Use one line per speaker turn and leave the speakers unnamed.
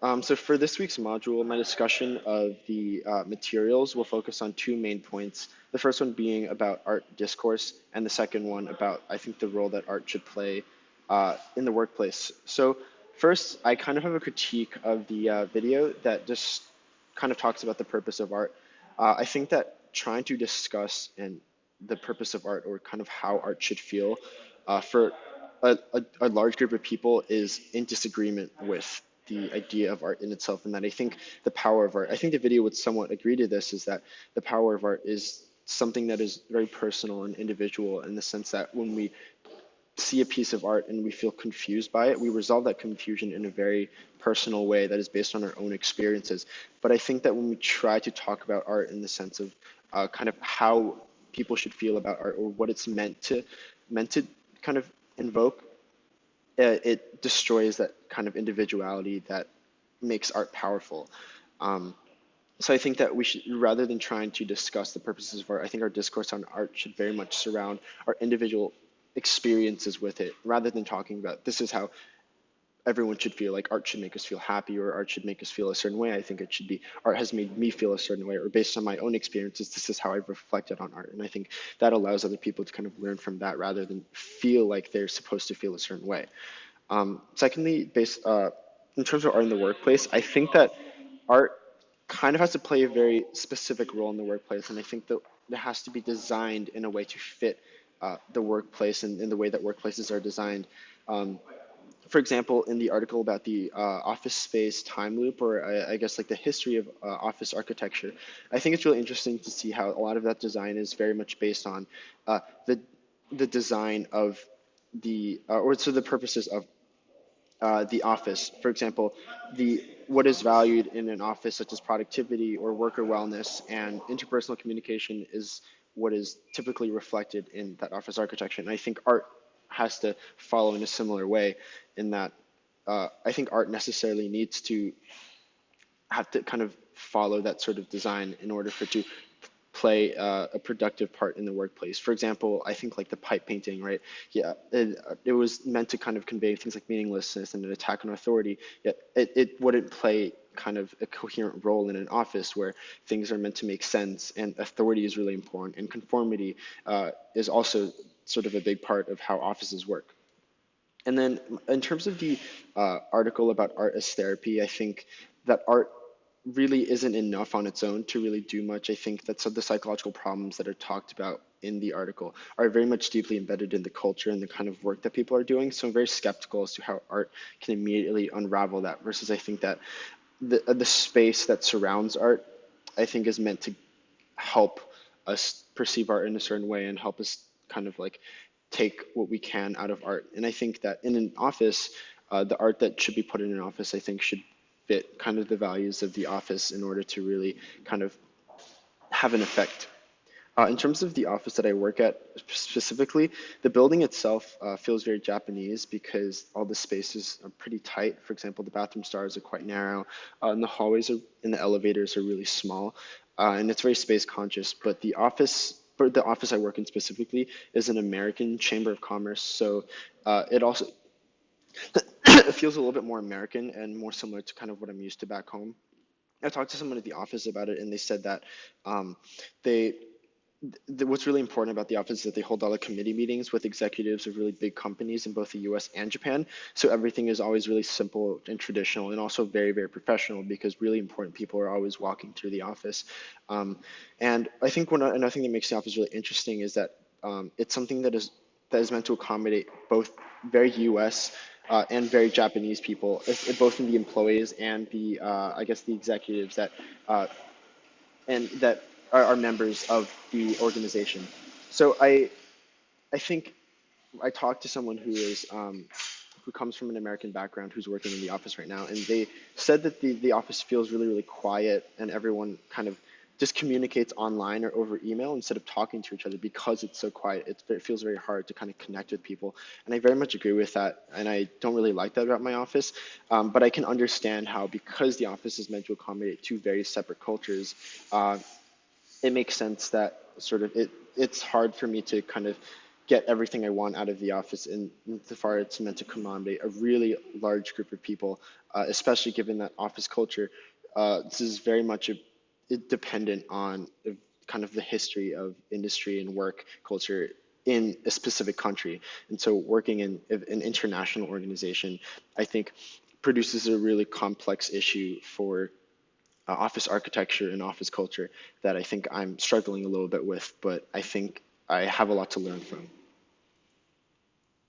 So for this week's module, my discussion of the materials will focus on two main points. The first one being about art discourse, and the second one about, I think, the role that art should play in the workplace. So first, I kind of have a critique of the video that just kind of talks about the purpose of art. I think that trying to discuss and the purpose of art, or kind of how art should feel for a large group of people, is in disagreement with the idea of art in itself. And that I think the power of art, I think the video would somewhat agree to this, is that the power of art is something that is very personal and individual, in the sense that when we see a piece of art and we feel confused by it, we resolve that confusion in a very personal way that is based on our own experiences. But I think that when we try to talk about art in the sense of kind of how people should feel about art, or what it's meant to kind of invoke, it destroys that kind of individuality that makes art powerful. Um, so I think that we should, rather than trying to discuss the purposes of art, I think our discourse on art should very much surround our individual experiences with it, rather than talking about this is how everyone should feel. Like, art should make us feel happy, or art should make us feel a certain way. I think it should be art has made me feel a certain way, or based on my own experiences, this is how I've reflected on art. And I think that allows other people to kind of learn from that, rather than feel like they're supposed to feel a certain way. Secondly, in terms of art in the workplace, I think that art kind of has to play a very specific role in the workplace, and I think that it has to be designed in a way to fit the workplace, and in the way that workplaces are designed. Um, for example, in the article about the office space time loop, or I guess like the history of office architecture, I think it's really interesting to see how a lot of that design is very much based on uh, the the design of or so the purposes of the office. For example, the what is valued in an office, such as productivity or worker wellness and interpersonal communication, is what is typically reflected in that office architecture. And I think art has to follow in a similar way, in that I think art necessarily needs to have to kind of follow that sort of design in order for it to play a productive part in the workplace. For example, I think like the pipe painting, right? Yeah, it was meant to kind of convey things like meaninglessness and an attack on authority, yet it wouldn't play kind of a coherent role in an office where things are meant to make sense, and authority is really important, and conformity is also sort of a big part of how offices work. And then in terms of the article about art as therapy, I think that art really isn't enough on its own to really do much. I think that some of the psychological problems that are talked about in the article are very much deeply embedded in the culture and the kind of work that people are doing. So I'm very skeptical as to how art can immediately unravel that, versus I think that the space that surrounds art, I think, is meant to help us perceive art in a certain way, and help us kind of like take what we can out of art. And I think that in an office, the art that should be put in an office, I think, should fit kind of the values of the office in order to really kind of have an effect. In terms of the office that I work at specifically, the building itself feels very Japanese, because all the spaces are pretty tight. For example, the bathroom stars are quite narrow, and and the elevators are really small, and it's very space conscious. But the office I work in specifically is an American Chamber of Commerce, so it also it feels a little bit more American and more similar to kind of what I'm used to back home. I talked to someone at the office about it, and they said that um, they what's really important about the office is that they hold all the committee meetings with executives of really big companies in both the US and Japan. So everything is always really simple and traditional, and also very, very professional, because really important people are always walking through the office. Um, and I think another thing that makes the office really interesting is that it's something that is meant to accommodate both very US and very Japanese people, both in the employees and the I guess the executives uh, that are members of the organization. So I think I talked to someone who comes from an American background, who's working in the office right now, and they said that the office feels really, really quiet, and everyone kind of just communicates online or over email instead of talking to each other, because it's so quiet. It feels very hard to kind of connect with people, and I very much agree with that. And I don't really like that about my office, but I can understand how, because the office is meant to accommodate two very separate cultures, uh, it makes sense that sort of it's hard for me to kind of get everything I want out of the office, and insofar it's meant to accommodate a really large group of people, especially given that office culture. This is very much dependent on kind of the history of industry and work culture in a specific country. And so working in an international organization, I think, produces a really complex issue for office architecture and office culture that I think I'm struggling a little bit with, but I think I have a lot to learn from.